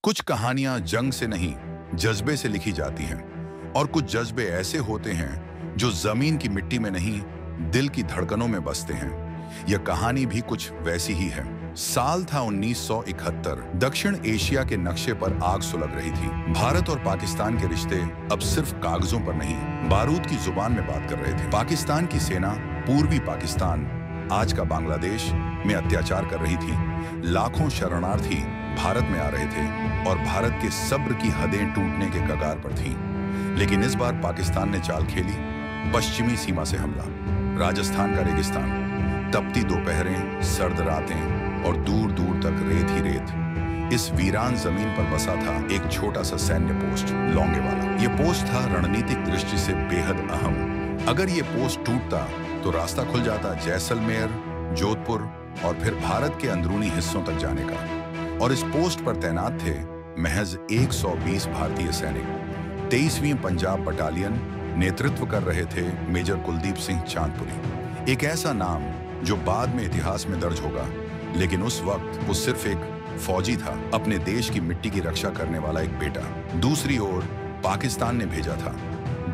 कुछ कहानियां जंग से नहीं, जज्बे से लिखी जाती हैं, और कुछ जज्बे ऐसे होते हैं जो जमीन की मिट्टी में नहीं, दिल की धड़कनों में बसते हैं। यह कहानी भी कुछ वैसी ही है। साल था 1971। दक्षिण एशिया के नक्शे पर आग सुलग रही थी। भारत और पाकिस्तान के रिश्ते अब सिर्फ कागजों पर नहीं, बारूद की जुबान में बात कर रहे थे। पाकिस्तान की सेना पूर्वी पाकिस्तान, आज का बांग्लादेश, में अत्याचार कर रही थी। लाखों शरणार्थी भारत में आ रहे थे और भारत के सब्र की हदें टूटने के कगार पर थीं। लेकिन इस बार पाकिस्तान ने चाल खेली। पश्चिमी सीमा से हमला, राजस्थान का रेगिस्तान, तपती दोपहरें, सर्द रातें और दूर दूर तक रेत ही रेत। इस वीरान जमीन पर बसा था एक छोटा सा सैन्य पोस्ट, लौंगेवाला। ये पोस्ट था रणनीतिक दृष्टि से बेहद अहम। अगर ये पोस्ट टूटता तो रास्ता खुल जाता जैसलमेर, जोधपुर और फिर भारत के अंदरूनी हिस्सों तक जाने का। और इस पोस्ट पर तैनात थे महज 120 भारतीय सैनिक। 23वीं पंजाब बटालियन नेतृत्व कर रहे थे मेजर कुलदीप सिंह चांदपुरी। एक ऐसा नाम जो बाद में इतिहास में दर्ज होगा, लेकिन उस वक्त वो सिर्फ एक फौजी था, अपने देश की मिट्टी की रक्षा करने वाला एक बेटा। दूसरी ओर पाकिस्तान ने भेजा था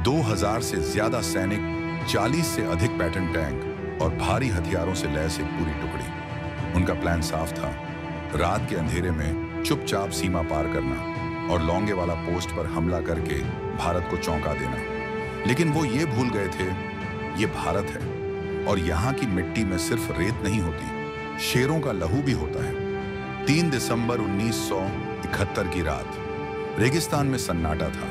2000 से ज्यादा सैनिक, 40 से अधिक पैटर्न टैंक और भारी हथियारों से लैस एक पूरी टुकड़ी। उनका प्लान साफ था, रात के अंधेरे में चुपचाप सीमा पार करना और लौंगेवाला पोस्ट पर हमला करके भारत को चौंका देना। लेकिन वो ये भूल गए थे, ये भारत है और यहाँ की मिट्टी में सिर्फ रेत नहीं होती, शेरों का लहू भी होता है। 3 दिसंबर 1971 की रात रेगिस्तान में सन्नाटा था।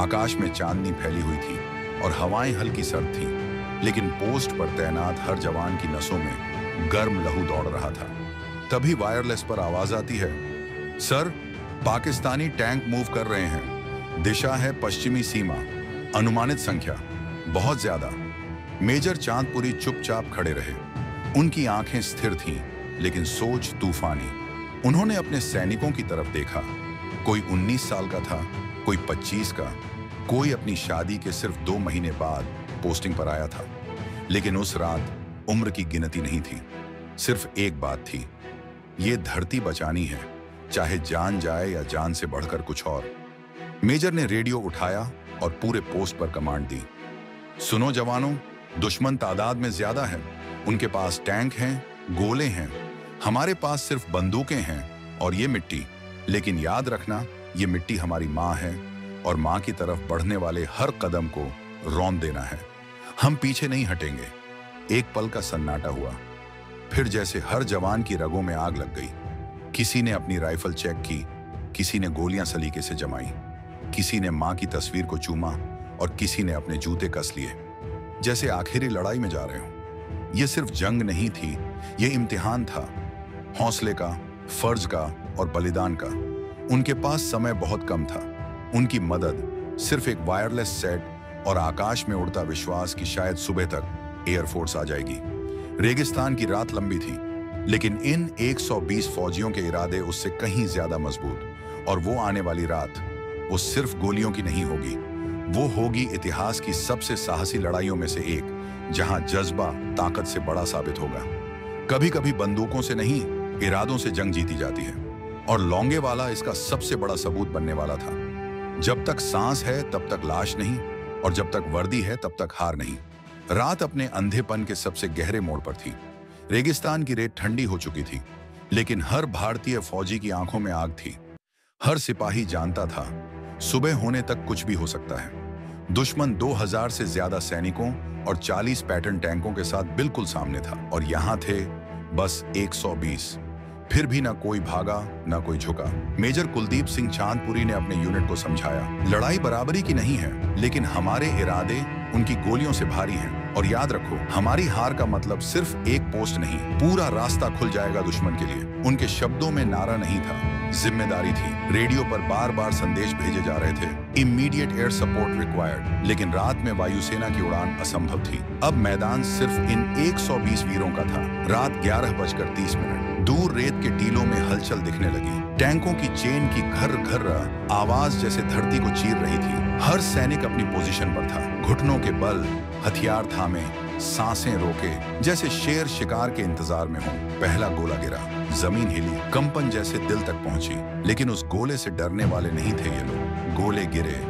आकाश में चांदनी फैली हुई थी और हवाएं हल्की सर्द थीं, लेकिन पोस्ट पर तैनात हर जवान की नसों में गर्म लहू दौड़ रहा था। तभी वायरलेस पर आवाज आती है, सर, पाकिस्तानी टैंक मूव कर रहे हैं, दिशा है पश्चिमी सीमा, अनुमानित संख्या बहुत ज्यादा। मेजर चांदपुरी चुपचाप खड़े रहे। उनकी आंखें स्थिर थीं, लेकिन सोच तूफानी। उन्होंने अपने सैनिकों की तरफ देखा। कोई 19 साल का था, कोई 25 का, कोई अपनी शादी के सिर्फ 2 महीने बाद पोस्टिंग पर आया था। लेकिन उस रात उम्र की गिनती नहीं थी, सिर्फ एक बात थी, ये धरती बचानी है, चाहे जान जाए या जान से बढ़कर कुछ और। मेजर ने रेडियो उठाया और पूरे पोस्ट पर कमांड दी, सुनो जवानों, दुश्मन तादाद में ज्यादा है, उनके पास टैंक हैं, गोले हैं, हमारे पास सिर्फ बंदूकें हैं और ये मिट्टी। लेकिन याद रखना, ये मिट्टी हमारी माँ है और माँ की तरफ बढ़ने वाले हर कदम को रौंद देना है। हम पीछे नहीं हटेंगे। एक पल का सन्नाटा हुआ, फिर जैसे हर जवान की रगों में आग लग गई। किसी ने अपनी राइफल चेक की, किसी ने गोलियां सलीके से जमाई, किसी ने मां की तस्वीर को चूमा और किसी ने अपने जूते कस लिए, जैसे आखिरी लड़ाई में जा रहे हो। यह सिर्फ जंग नहीं थी, यह इम्तिहान था, हौसले का, फर्ज का और बलिदान का। उनके पास समय बहुत कम था। उनकी मदद सिर्फ एक वायरलेस सेट और आकाश में उड़ता विश्वास कि शायद सुबह तक एयरफोर्स आ जाएगी। रेगिस्तान की रात लंबी थी, लेकिन इन 120 फौजियों के इरादे उससे कहीं ज्यादा मजबूत। और वो आने वाली रात, वो सिर्फ गोलियों की नहीं होगी, वो होगी इतिहास की सबसे साहसी लड़ाइयों में से एक, जहां जज्बा ताकत से बड़ा साबित होगा। कभी कभी बंदूकों से नहीं, इरादों से जंग जीती जाती है, और लौंगेवाला इसका सबसे बड़ा सबूत बनने वाला था। जब तक सांस है तब तक लाश नहीं, और जब तक वर्दी है तब तक हार नहीं। रात अपने अंधेपन के सबसे गहरे मोड़ पर थी। रेगिस्तान की रेत ठंडी हो चुकी थी, लेकिन हर भारतीय फौजी की आंखों में आग थी। हर सिपाही जानता था, सुबह होने तक कुछ भी हो सकता है। दुश्मन 2000 से ज्यादा सैनिकों और 40 पैटर्न टैंकों के साथ बिल्कुल सामने था, और यहां थे बस 120। फिर भी ना कोई भागा, ना कोई झुका। मेजर कुलदीप सिंह चांदपुरी ने अपने यूनिट को समझाया, लड़ाई बराबरी की नहीं है, लेकिन हमारे इरादे उनकी गोलियों से भारी हैं। और याद रखो, हमारी हार का मतलब सिर्फ एक पोस्ट नहीं, पूरा रास्ता खुल जाएगा दुश्मन के लिए। उनके शब्दों में नारा नहीं था, जिम्मेदारी थी। रेडियो पर बार बार संदेश भेजे जा रहे थे, इमीडिएट एयर सपोर्ट रिक्वायर्ड। लेकिन रात में वायुसेना की उड़ान असंभव थी। अब मैदान सिर्फ इन 120 वीरों का था। रात 11:30। दूर रेत के टीलों में हलचल दिखने लगी। टैंकों की चेन की घर घर आवाज जैसे धरती को चीर रही थी। हर सैनिक अपनी पोजीशन पर था, घुटनों के बल, हथियार थामे, सांसें रोके, जैसे शेर शिकार के इंतजार में हो। पहला गोला गिरा, जमीन हिली, कंपन जैसे दिल तक पहुंची। लेकिन उस गोले से डरने वाले नहीं थे ये लोग। गोले गिरे,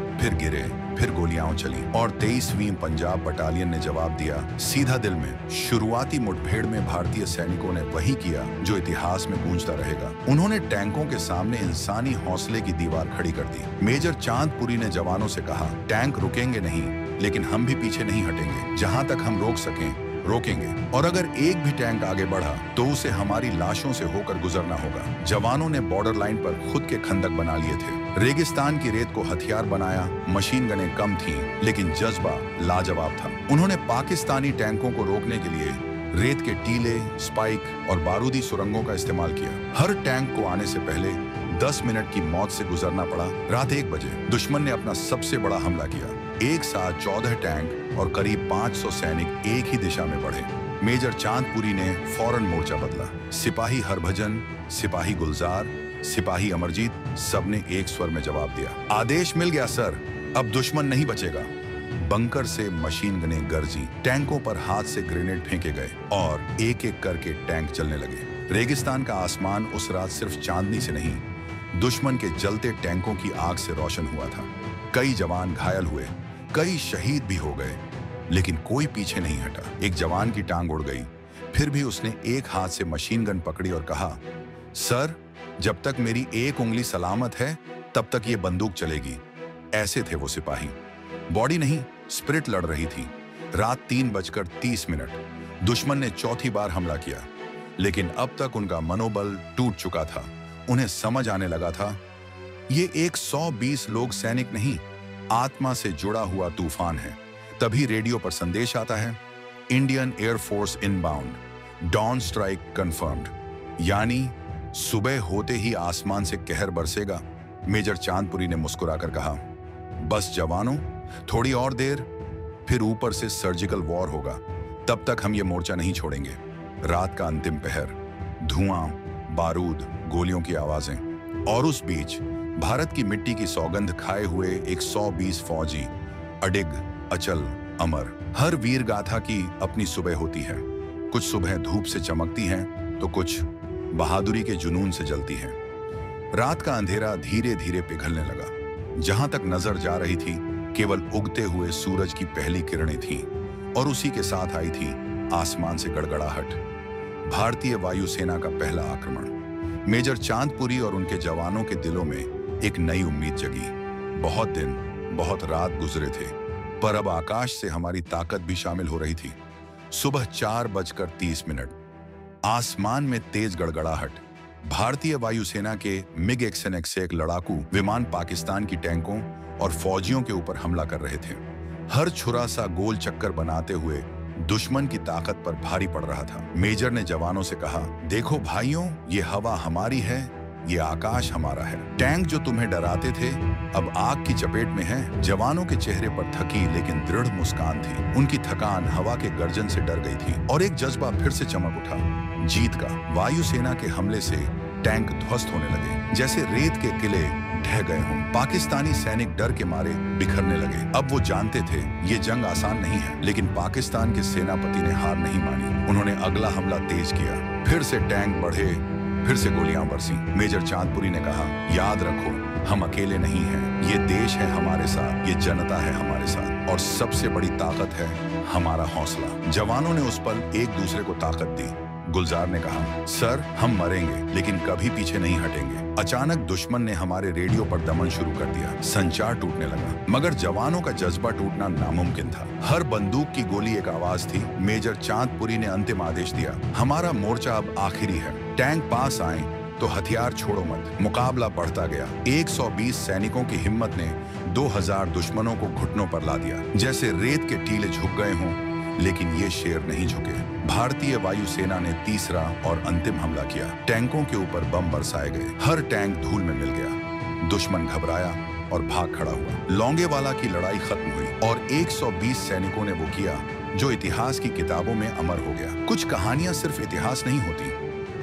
फिर गोलियां चली और 23वीं पंजाब बटालियन ने जवाब दिया सीधा दिल में। शुरुआती मुठभेड़ में भारतीय सैनिकों ने वही किया जो इतिहास में गूंजता रहेगा। उन्होंने टैंकों के सामने इंसानी हौसले की दीवार खड़ी कर दी। मेजर चांदपुरी ने जवानों से कहा, टैंक रुकेंगे नहीं, लेकिन हम भी पीछे नहीं हटेंगे। जहां तक हम रोक सकें रोकेंगे, और अगर एक भी टैंक आगे बढ़ा तो उसे हमारी लाशों से होकर गुजरना होगा। जवानों ने बॉर्डर लाइन पर खुद के खंदक बना लिए थे। रेगिस्तान की रेत को हथियार बनाया। मशीन गनें कम थीं, लेकिन जज्बा लाजवाब था। उन्होंने पाकिस्तानी टैंकों को रोकने के लिए रेत के टीले, स्पाइक और बारूदी सुरंगों का इस्तेमाल किया। हर टैंक को आने से पहले 10 मिनट की मौत से गुजरना पड़ा। रात 1 बजे दुश्मन ने अपना सबसे बड़ा हमला किया। एक साथ 14 टैंक और करीब 500 सैनिक एक ही दिशा में बढ़े। मेजर चांदपुरी ने फौरन मोर्चा बदला। सिपाही हरभजन, सिपाही गुलजार, सिपाही अमरजीत, सबने एक स्वर में जवाब दिया, आदेश मिल गया सर, अब दुश्मन नहीं बचेगा। बंकर से मशीन गनें गरजी, टैंकों पर हाथ से ग्रेनेड फेंके गए और एक एक करके टैंक चलने लगे। रेगिस्तान का आसमान उस रात सिर्फ चांदनी से नहीं, दुश्मन के जलते टैंकों की आग से रोशन हुआ था। कई जवान घायल हुए, कई शहीद भी हो गए, लेकिन कोई पीछे नहीं हटा। एक जवान की टांग उड़ गई, फिर भी उसने एक हाथ से मशीन गन पकड़ी और कहा, सर, जब तक मेरी एक उंगली सलामत है तब तक ये बंदूक चलेगी। ऐसे थे वो सिपाही। बॉडी नहीं, स्पिरिट लड़ रही थी। रात 3:30 दुश्मन ने चौथी बार हमला किया, लेकिन अब तक उनका मनोबल टूट चुका था। उन्हें समझ आने लगा था, ये एक 120 लोग सैनिक नहीं, आत्मा से जुड़ा हुआ तूफान है। तभी रेडियो पर संदेश आता है, Indian Air Force inbound, dawn strike confirmed, यानी सुबह होते ही आसमान से कहर बरसेगा। मेजर चांदपुरी ने मुस्कुराकर कहा, बस जवानों, थोड़ी और देर, फिर ऊपर से सर्जिकल वॉर होगा। तब तक हम ये मोर्चा नहीं छोड़ेंगे। रात का अंतिम पहर, धुआं, बारूद, गोलियों की आवाजें, और उस बीच भारत की मिट्टी की सौगंध खाए हुए 120 फौजी, अडिग, अचल, अमर। हर वीर गाथा की अपनी सुबह होती है। कुछ सुबह धूप से चमकती हैं, तो कुछ बहादुरी के जुनून से जलती हैं। रात का अंधेरा धीरे धीरे पिघलने लगा। जहां तक नजर जा रही थी, केवल उगते हुए सूरज की पहली किरणें थीं, और उसी के साथ आई थी आसमान से गड़गड़ाहट। भारतीय वायुसेना का पहला आक्रमण। मेजर चांदपुरी और उनके जवानों के दिलों में एक नई उम्मीद जगी। बहुत दिन, बहुत रात गुजरे थे, पर अब आकाश से हमारी ताकत भी शामिल हो रही थी। सुबह 4:30, आसमान में तेज गड़गड़ाहट। भारतीय वायुसेना के मिग XNX-1 लड़ाकू विमान पाकिस्तान की टैंकों और फौजियों के ऊपर हमला कर रहे थे। हर छुरा सा गोल चक्कर बनाते हुए दुश्मन की ताकत पर भारी पड़ रहा था। मेजर ने जवानों से कहा, देखो भाइयों, ये हवा हमारी है, ये आकाश हमारा है। टैंक जो तुम्हें डराते थे, अब आग की चपेट में हैं। जवानों के चेहरे पर थकी लेकिन दृढ़ मुस्कान थी। उनकी थकान हवा के गर्जन से डर गई थी, और एक जज्बा फिर से चमक उठा, जीत का। वायुसेना के हमले से टैंक ध्वस्त होने लगे, जैसे रेत के किले ढह गए हों। पाकिस्तानी सैनिक डर के मारे बिखरने लगे। अब वो जानते थे ये जंग आसान नहीं है, लेकिन पाकिस्तान के सेनापति ने हार नहीं मानी। उन्होंने अगला हमला तेज किया। फिर से टैंक बढ़े, फिर से गोलियां बरसी। मेजर चांदपुरी ने कहा, याद रखो, हम अकेले नहीं हैं। ये देश है हमारे साथ, ये जनता है हमारे साथ, और सबसे बड़ी ताकत है हमारा हौसला। जवानों ने उस पल एक दूसरे को ताकत दी। गुलजार ने कहा, सर, हम मरेंगे लेकिन कभी पीछे नहीं हटेंगे। अचानक दुश्मन ने हमारे रेडियो पर दमन शुरू कर दिया। संचार टूटने लगा, मगर जवानों का जज्बा टूटना नामुमकिन था। हर बंदूक की गोली एक आवाज थी। मेजर चांदपुरी ने अंतिम आदेश दिया, हमारा मोर्चा अब आखिरी है। टैंक पास आए तो हथियार छोड़ो मत। मुकाबला बढ़ता गया। 120 सैनिकों की हिम्मत ने 2000 दुश्मनों को घुटनों पर ला दिया। जैसे रेत के टीले झुक गए हों, लेकिन ये शेर नहीं झुके। भारतीय वायुसेना ने तीसरा और अंतिम हमला किया। टैंकों के ऊपर बम बरसाए गए। हर टैंक धूल में मिल गया। दुश्मन घबराया और भाग खड़ा हुआ। लौंगेवाला की लड़ाई खत्म हुई और 120 सैनिकों ने वो किया जो इतिहास की किताबों में अमर हो गया। कुछ कहानियां सिर्फ इतिहास नहीं होती,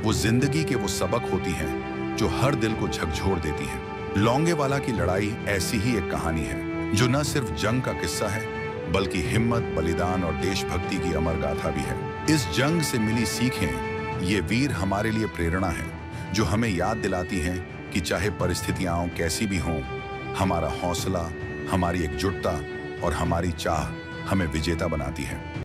वो जिंदगी के वो सबक होती हैं जो हर दिल को झकझोर देती हैं। लौंगेवाला की लड़ाई ऐसी ही एक कहानी है जो न सिर्फ जंग का किस्सा है, बल्कि हिम्मत, बलिदान और देशभक्ति की अमर गाथा भी है। इस जंग से मिली सीखें ये वीर हमारे लिए प्रेरणा है, जो हमें याद दिलाती हैं कि चाहे परिस्थितियां कैसी भी हों, हमारा हौसला, हमारी एकजुटता और हमारी चाह हमें विजेता बनाती है।